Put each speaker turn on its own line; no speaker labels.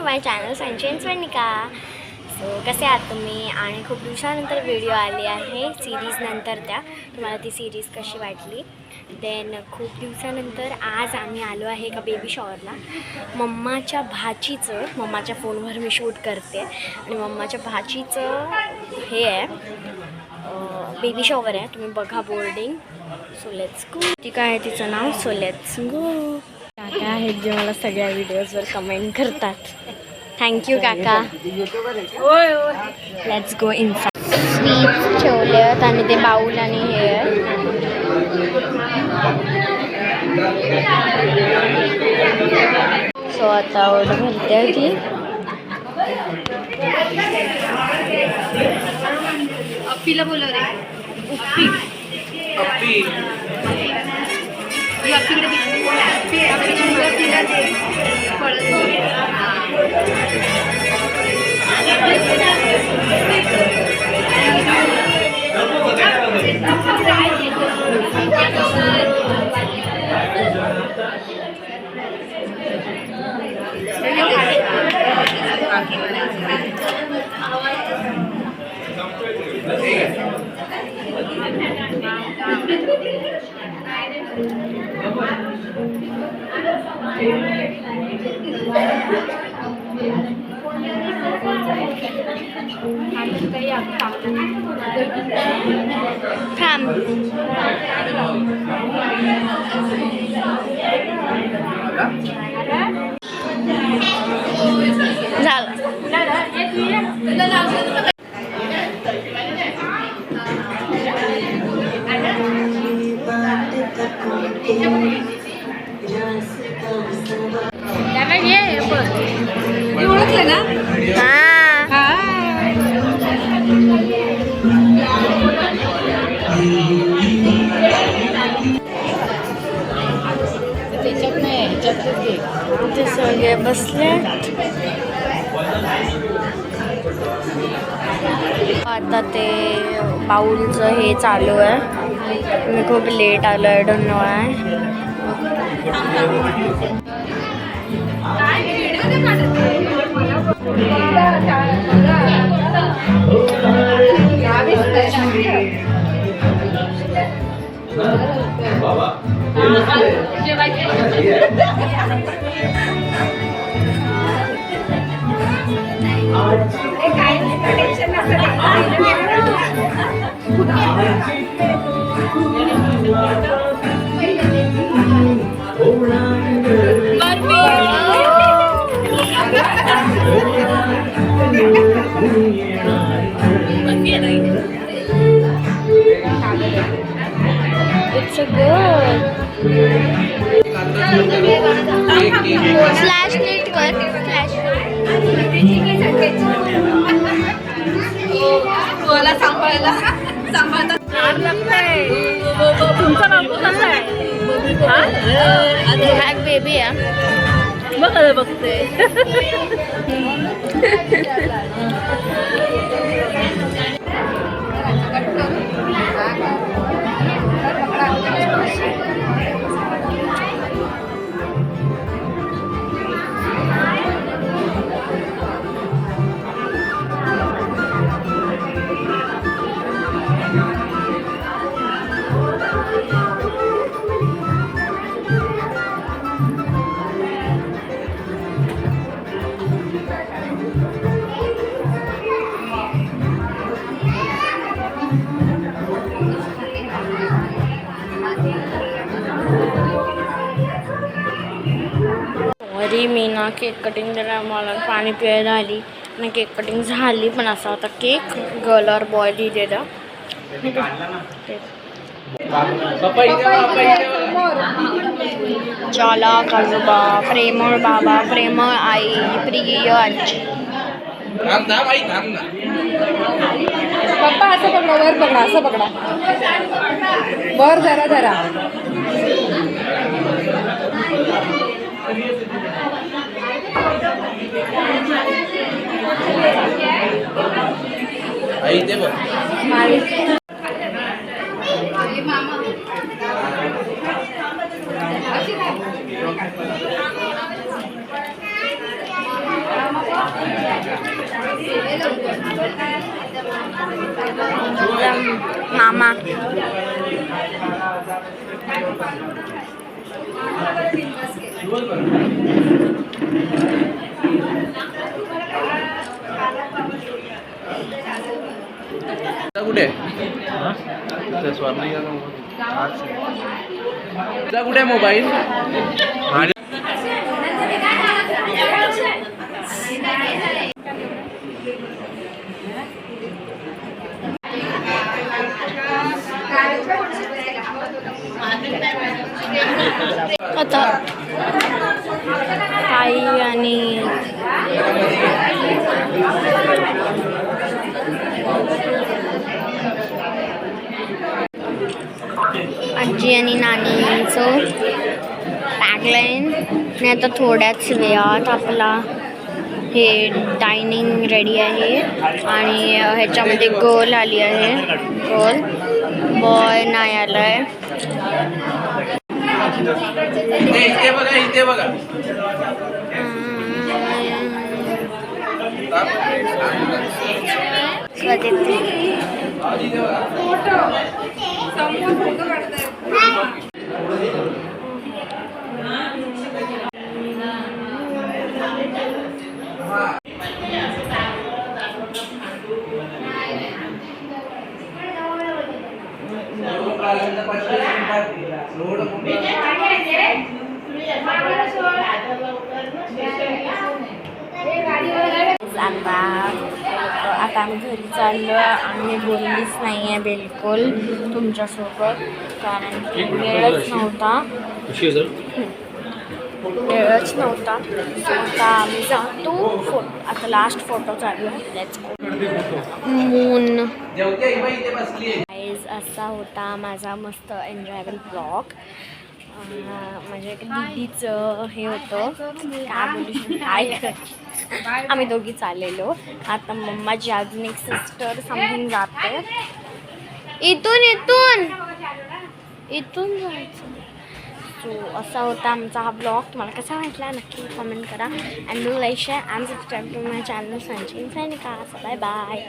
माय channel संचयन Swarnika. So कसे आहात तुम्ही? आणि खूप दिवसानंतर व्हिडिओ आली आहे सिरीजनंतर. तुम्हाला ती सिरीज कशी वाटली? देन खूप दिवसानंतर आज आम्ही आलो आहे एका बेबी शॉवरला. मम्माच्या भाचीचं, मम्माच्या फोनवर मी शूट करते आणि मम्माच्या भाचीचं हे आहे बेबी शॉवर आहे. तुम्ही बघा बोर्डिंग. So let's go. ती काय आहे तिचं नाव? So let's go. काका आहेत जे मला सगळ्या व्हिडिओजवर कमेंट करतात. थँक्यू काका. Let's go inside. स्वीट्स ठेवले आहेत आणि ते बाऊल आणि हे आहे. सो आता ऑर्डर भरते आहे ती.
अप्पीला बोलव रे. अप्पी अप्पी ओळखलं ना?
ते सगळे बसले. आता ते बाऊलचं हे चालू आहे. मी खूप लेट आलो. आय डोंट नो आहे. It's so good. Flash lit कर. Flash.
मला सांभाळायला लागतंय. तुमचं नाव कसं आहे?
Black baby आहे.
बघते.
मी ना केक कटिंग दिला. मला पाणी प्यायला आली आणि केक कटिंग झाली. पण असा होता केक. गर्ल और बॉय दिलेला. चला काजोबा, प्रेमळ बाबा, प्रेमळ आई, प्रिय आजी.
पप्पा असं पकडा, वर पकडा, असं पकडा, वर जरा जरा.
आई दे बघ.
मामा
कुठे कुठे मोबाईल
आता आई आणि आजी आणि नानींचं टॅगलाईन आणि आता थोड्याच वेळात आपला हे डायनिंग रेडी आहे आणि ह्याच्यामध्ये गर्ल आली आहे. गर्ल बॉय नाही आला आहे.
इथे बघा
आता आम्ही घरी चाललो आणि मी बोललीच नाही आहे बिलकुल तुमच्यासोबत कारण की वेळच नव्हता. आता आम्ही जातो. आता लास्ट फोटो चालू आहे. Let's go. मून गाईज असा होता माझा मस्त एन्जॉयबल ब्लॉग. म्हणजे दीदीचं हे होतं काय बोलू काय आम्ही दोघी चाललेलो. आता मम्माची अजून एक सिस्टर समजून जाते. इथून जायचं. सो असा होता आमचा हा ब्लॉग. तुम्हाला कसा वाटला नक्की कमेंट करा. And like share and subscribe to my channel Sanjeev Sainika. Bye bye.